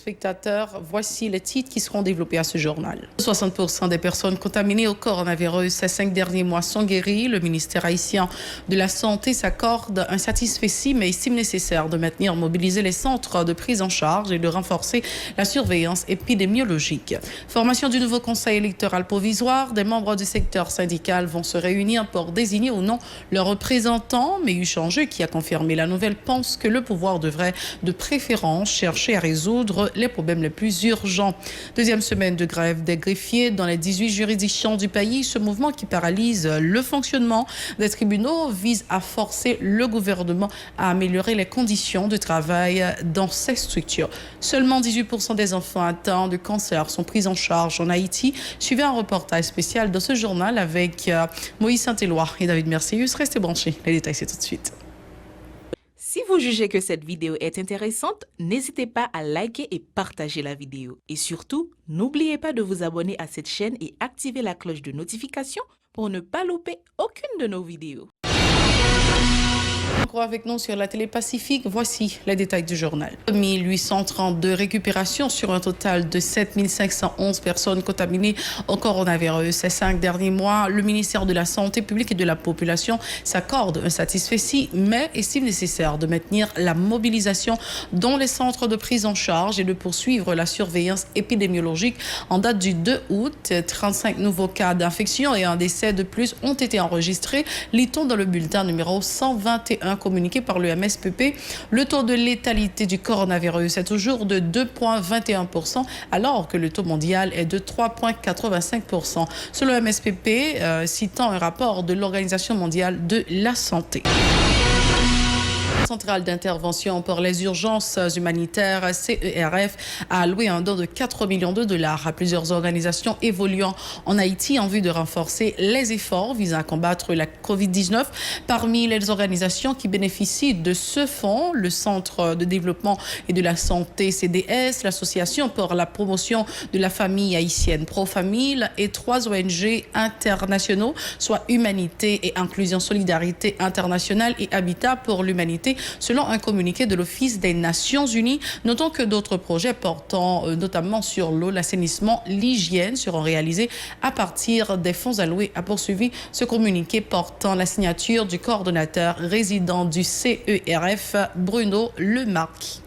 téléspectateurs, voici les titres qui seront développés à ce journal. 60% des personnes contaminées au coronavirus ces 5 derniers mois sont guéries. Le ministère haïtien de la Santé s'accorde un satisfecit, mais estime nécessaire de maintenir mobiliser les centres de prise en charge et de renforcer la surveillance épidémiologique. Formation du nouveau conseil électoral provisoire, des membres du secteur syndical vont se réunir pour désigner ou non leurs représentants, mais Uchangeux, qui a confirmé la nouvelle, pense que le pouvoir devrait de préférence chercher à résoudre les problèmes les plus urgents. Deuxième semaine de grève des greffiers dans les 18 juridictions du pays. Ce mouvement qui paralyse le fonctionnement des tribunaux vise à forcer le gouvernement à améliorer les conditions de travail dans ces structures. Seulement 18% des enfants atteints de cancer sont pris en charge en Haïti. Suivez un reportage spécial dans ce journal avec Moïse Saint-Éloi et David Mercius. Restez branchés. Les détails, c'est tout de suite. Si vous jugez que cette vidéo est intéressante, n'hésitez pas à liker et partager la vidéo. Et surtout, n'oubliez pas de vous abonner à cette chaîne et activer la cloche de notification pour ne pas louper aucune de nos vidéos. Avec nous sur la télé Pacifique, voici les détails du journal. 1832 récupérations sur un total de 7511 personnes contaminées au coronavirus. Ces 5 derniers mois, le ministère de la Santé publique et de la Population s'accorde un satisfecit, mais estime nécessaire de maintenir la mobilisation dans les centres de prise en charge et de poursuivre la surveillance épidémiologique. En date du 2 août, 35 nouveaux cas d'infection et un décès de plus ont été enregistrés. Lit-on dans le bulletin numéro 121 communiqué par le MSPP. Le taux de létalité du coronavirus est toujours de 2,21%, alors que le taux mondial est de 3,85%. Selon le MSPP, citant un rapport de l'Organisation mondiale de la santé. Centrale d'intervention pour les urgences humanitaires, CERF, a alloué un don de 4 millions de dollars à plusieurs organisations évoluant en Haïti en vue de renforcer les efforts visant à combattre la COVID-19. Parmi les organisations qui bénéficient de ce fonds, le Centre de développement et de la santé CDS, l'Association pour la promotion de la famille haïtienne Pro-Famille et 3 ONG internationaux, soit Humanité et Inclusion Solidarité Internationale et Habitat pour l'Humanité, selon un communiqué de l'Office des Nations Unies. Notons que d'autres projets portant notamment sur l'eau, l'assainissement, l'hygiène seront réalisés à partir des fonds alloués, a poursuivi ce communiqué portant la signature du coordonnateur résident du CERF, Bruno Lemarquis.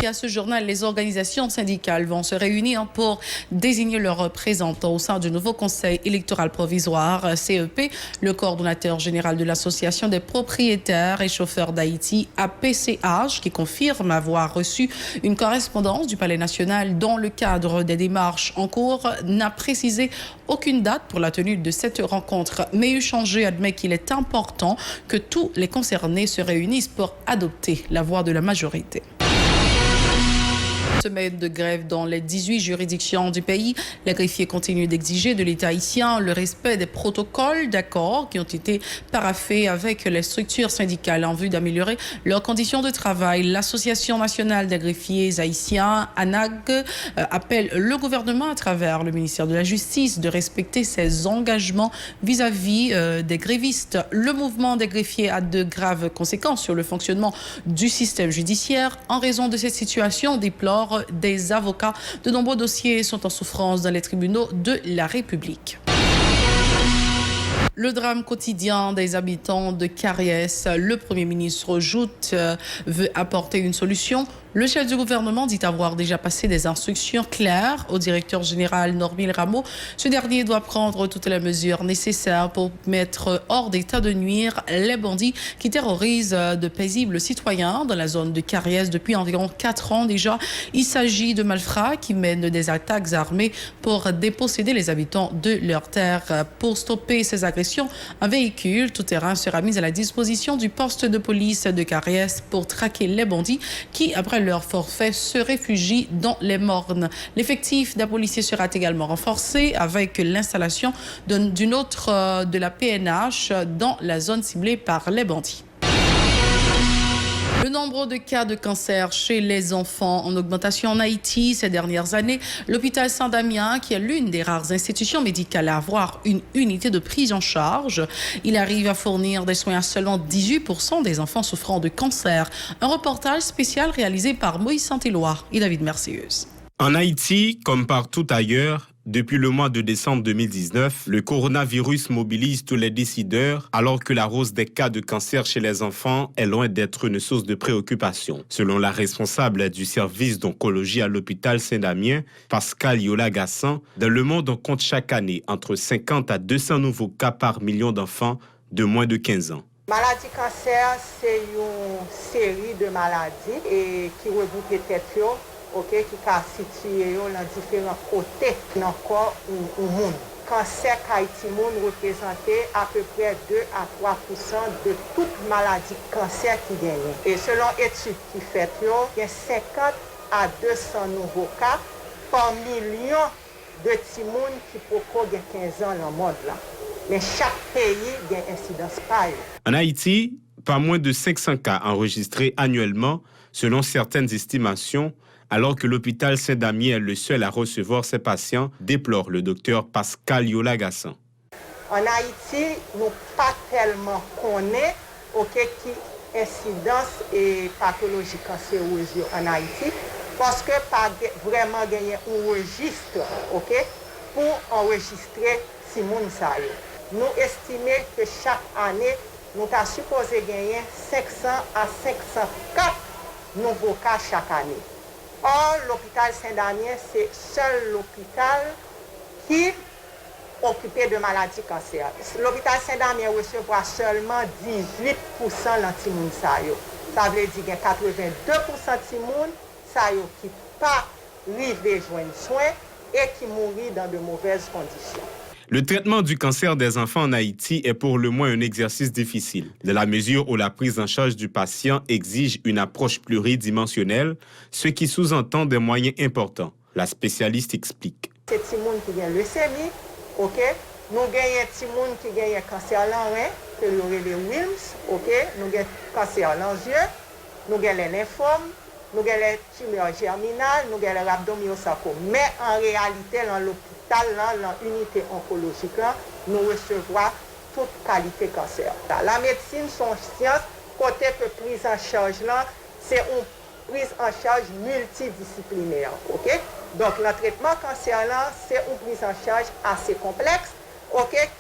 Et à ce journal, les organisations syndicales vont se réunir pour désigner leurs représentants au sein du nouveau conseil électoral provisoire CEP. Le coordonnateur général de l'association des propriétaires et chauffeurs d'Haïti, APCH, qui confirme avoir reçu une correspondance du Palais national dans le cadre des démarches en cours, n'a précisé aucune date pour la tenue de cette rencontre. Mais Uchangeux admet qu'il est important que tous les concernés se réunissent pour adopter la voix de la majorité. Semaine de grève dans les 18 juridictions du pays. Les greffiers continuent d'exiger de l'État haïtien le respect des protocoles d'accord qui ont été paraphés avec les structures syndicales en vue d'améliorer leurs conditions de travail. L'Association nationale des greffiers haïtiens, ANAG, appelle le gouvernement à travers le ministère de la Justice de respecter ses engagements vis-à-vis des grévistes. Le mouvement des greffiers a de graves conséquences sur le fonctionnement du système judiciaire. En raison de cette situation, déplore des avocats. De nombreux dossiers sont en souffrance dans les tribunaux de la République. Le drame quotidien des habitants de Carriès. Le Premier ministre Joute veut apporter une solution. Le chef du gouvernement dit avoir déjà passé des instructions claires au directeur général Normil Rameau. Ce dernier doit prendre toutes les mesures nécessaires pour mettre hors d'état de nuire les bandits qui terrorisent de paisibles citoyens dans la zone de Carriès depuis environ 4 ans déjà. Il s'agit de malfrats qui mènent des attaques armées pour déposséder les habitants de leurs terres. Pour stopper ces agressions, un véhicule tout-terrain sera mis à la disposition du poste de police de Carriès pour traquer les bandits qui, après leur forfait, se réfugient dans les mornes. L'effectif d'un policier sera également renforcé avec l'installation d'une autre de la PNH dans la zone ciblée par les bandits. Le nombre de cas de cancer chez les enfants en augmentation en Haïti ces dernières années. L'hôpital Saint-Damien, qui est l'une des rares institutions médicales à avoir une unité de prise en charge, il arrive à fournir des soins à seulement 18% des enfants souffrant de cancer. Un reportage spécial réalisé par Moïse Saint-Éloi et David Mercieuse. En Haïti, comme partout ailleurs, depuis le mois de décembre 2019, le coronavirus mobilise tous les décideurs alors que la hausse des cas de cancer chez les enfants est loin d'être une source de préoccupation. Selon la responsable du service d'oncologie à l'hôpital Saint-Damien, Pascal Yola-Gassan, dans le monde on compte chaque année entre 50 à 200 nouveaux cas par million d'enfants de moins de 15 ans. Maladie cancer, c'est une série de maladies qui regroupent les têtes. Okay, qui est situé dans différents côtés dans le corps ou monde. Cancer Haïti représente à peu près 2 à 3% de toute maladie cancer qui gagne. Et selon études qui fait, il y a 50 à 200 nouveaux cas par million de petits monde qui peuvent avoir 15 ans dans le monde. Là. Mais chaque pays a une incidence pareille. En Haïti, pas moins de 500 cas enregistrés annuellement, selon certaines estimations, alors que l'hôpital Saint-Damien est le seul à recevoir ses patients, déplore le docteur Pascal Yola-Gassan. En Haïti, nous ne pas tellement connaître qui incidence et pathologie cancéreuse en Haïti, parce que pas vraiment gagner un registre pour enregistrer ces gens. Nous estimons que chaque année, nous sommes supposé gagner 500 à 504 nouveaux cas chaque année. Or, l'hôpital Saint-Damien, c'est seul l'hôpital qui est occupé de maladies cancer. L'hôpital Saint-Damien recevra seulement 18% d'antimoun sayo. Ça veut dire qu'il y a 82% d'antimoun sayo qui ne pas arriver joindre soin et qui mourit dans de mauvaises conditions. Le traitement du cancer des enfants en Haïti est pour le moins un exercice difficile, dans la mesure où la prise en charge du patient exige une approche pluridimensionnelle, ce qui sous-entend des moyens importants. La spécialiste explique. C'est des gens qui ont leucémie, nous avons des gens qui ont cancer de rein, que nous avons les Wilms, nous avons cancer de yeux, nous avons les lymphomes, nous avons les tumeurs germinales, nous avons les rhabdomyosarcome. Mais en réalité, dans l'hôpital, dans l'unité oncologique, nous recevons toute qualité cancer. La médecine, son science, côté que prise en charge, c'est une prise en charge multidisciplinaire. Donc, le traitement cancer, c'est une prise en charge assez complexe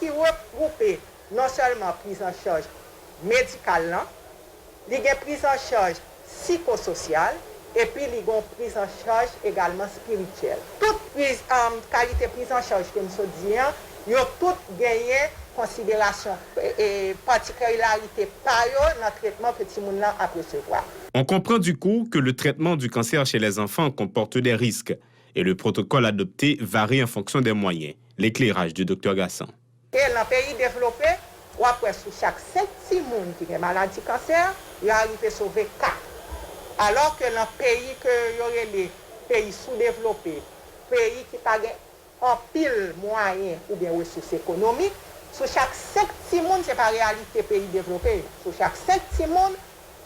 qui regroupe non seulement prise en charge médicale, il y a prise en charge psychosociale, et puis il y a une prise en charge également spirituelle. Toute qualité de prise en charge que nous disons, il y a toutes gagné considération et particularité par dans le traitement que tout le monde a recevoir. On comprend du coup que le traitement du cancer chez les enfants comporte des risques et le protocole adopté varie en fonction des moyens. L'éclairage du Dr Gassan. Et dans les pays développés, après sur chaque 7 personnes qui ont une maladie cancer, il arrive à sauver 4. Alors que dans les pays que y aurait les pays sous-développés, pays qui n'ont pas en pile moyens ou bien ressources économiques, sur chaque 5 personnes, ce n'est pas réalité pays développés. Sur chaque 5 personnes,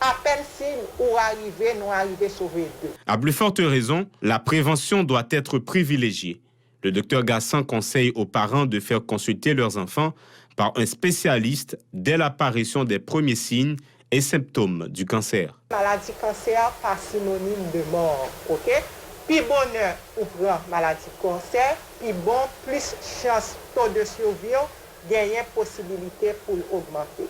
à peine si nous arrivons à sauver 2. À plus forte raison, la prévention doit être privilégiée. Le docteur Gassan conseille aux parents de faire consulter leurs enfants par un spécialiste dès l'apparition des premiers signes et symptômes du cancer. La maladie cancer, pas synonyme de mort, Puis bonheur ou prend maladie cancer, puis bon, plus chance taux de survie, gagner possibilité pour augmenter.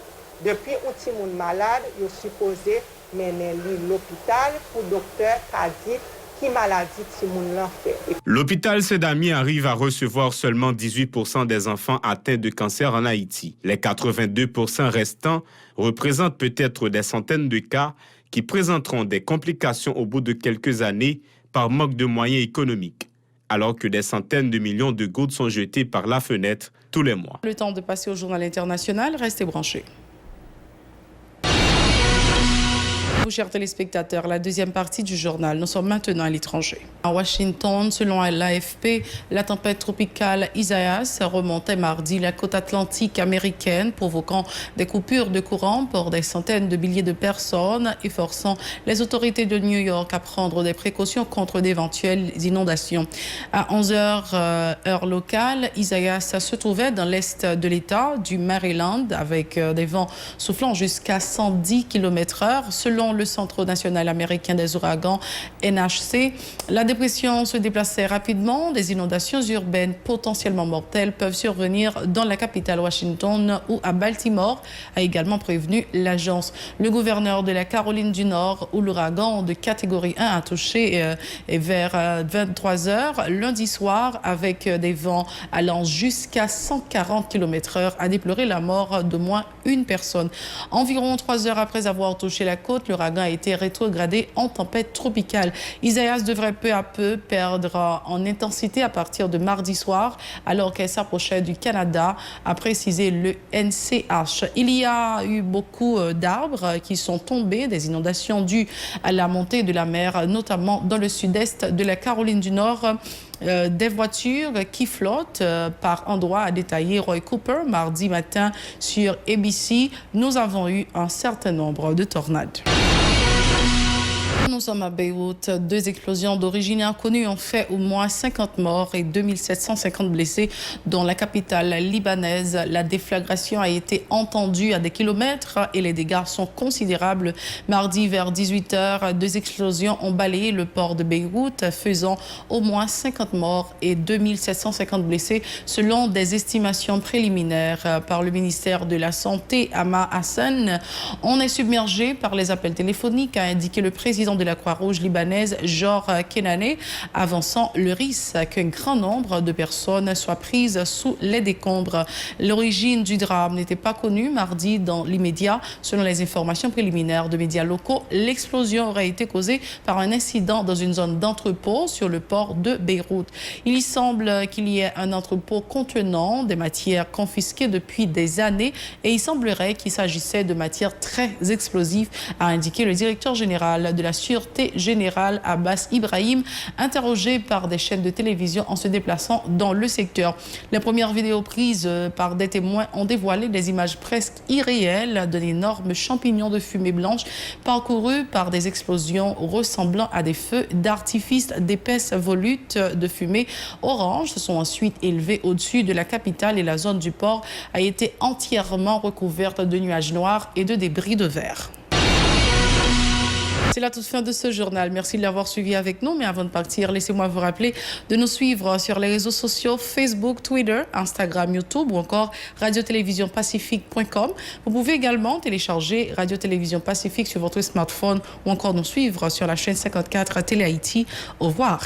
Depuis un petit monde malade, il est supposé mener l'hôpital pour docteur qui dit qui maladie petit monde fait. L'hôpital Saint-Damien arrive à recevoir seulement 18% des enfants atteints de cancer en Haïti. Les 82% restants représentent peut-être des centaines de cas qui présenteront des complications au bout de quelques années par manque de moyens économiques, alors que des centaines de millions de gouttes sont jetées par la fenêtre tous les mois. Le temps de passer au journal international, restez branchés. chers téléspectateurs. La deuxième partie du journal. Nous sommes maintenant à l'étranger. À Washington, selon l'AFP, la tempête tropicale Isaias remontait mardi la côte atlantique américaine, provoquant des coupures de courant pour des centaines de milliers de personnes et forçant les autorités de New York à prendre des précautions contre d'éventuelles inondations. À 11h, heure locale, Isaias se trouvait dans l'est de l'État du Maryland avec des vents soufflant jusqu'à 110 km/h. Selon le Centre national américain des ouragans, NHC, la dépression se déplaçait rapidement. Des inondations urbaines potentiellement mortelles peuvent survenir dans la capitale Washington ou à Baltimore, a également prévenu l'agence. Le gouverneur de la Caroline du Nord, où l'ouragan de catégorie 1 a touché vers 23h lundi soir avec des vents allant jusqu'à 140 km/h, a déploré la mort d'au moins une personne. Environ 3 heures après avoir touché la côte, l'ouragan a été rétrogradé en tempête tropicale. Isaias devrait peu à peu perdre en intensité à partir de mardi soir, alors qu'elle s'approchait du Canada, a précisé le NCH. Il y a eu beaucoup d'arbres qui sont tombés, des inondations dues à la montée de la mer, notamment dans le sud-est de la Caroline du Nord. Des voitures qui flottent par endroits, a détaillé Roy Cooper mardi matin sur ABC. Nous avons eu un certain nombre de tornades. Nous sommes à Beyrouth. 2 explosions d'origine inconnue ont fait au moins 50 morts et 2750 blessés dans la capitale libanaise. La déflagration a été entendue à des kilomètres et les dégâts sont considérables. Mardi vers 18h, 2 explosions ont balayé le port de Beyrouth, faisant au moins 50 morts et 2750 blessés selon des estimations préliminaires par le ministère de la Santé. Ama Hassan, on est submergé par les appels téléphoniques, a indiqué le président de la Croix-Rouge libanaise, Jor Kenane, avançant le risque qu'un grand nombre de personnes soient prises sous les décombres. L'origine du drame n'était pas connue mardi dans l'immédiat. Selon les informations préliminaires de médias locaux, l'explosion aurait été causée par un incident dans une zone d'entrepôt sur le port de Beyrouth. Il y semble qu'il y ait un entrepôt contenant des matières confisquées depuis des années et il semblerait qu'il s'agissait de matières très explosives, a indiqué le directeur général de la Sûreté générale Abbas Ibrahim, interrogé par des chaînes de télévision en se déplaçant dans le secteur. Les premières vidéos prises par des témoins ont dévoilé des images presque irréelles d'énormes champignons de fumée blanche parcourus par des explosions ressemblant à des feux d'artifice. D'épaisses volutes de fumée orange se sont ensuite élevées au-dessus de la capitale et la zone du port a été entièrement recouverte de nuages noirs et de débris de verre. C'est la toute fin de ce journal. Merci de l'avoir suivi avec nous. Mais avant de partir, laissez-moi vous rappeler de nous suivre sur les réseaux sociaux Facebook, Twitter, Instagram, YouTube ou encore radio-télévision-pacifique.com. Vous pouvez également télécharger Radio-Télévision Pacifique sur votre smartphone ou encore nous suivre sur la chaîne 54 à Télé Haïti. Au revoir.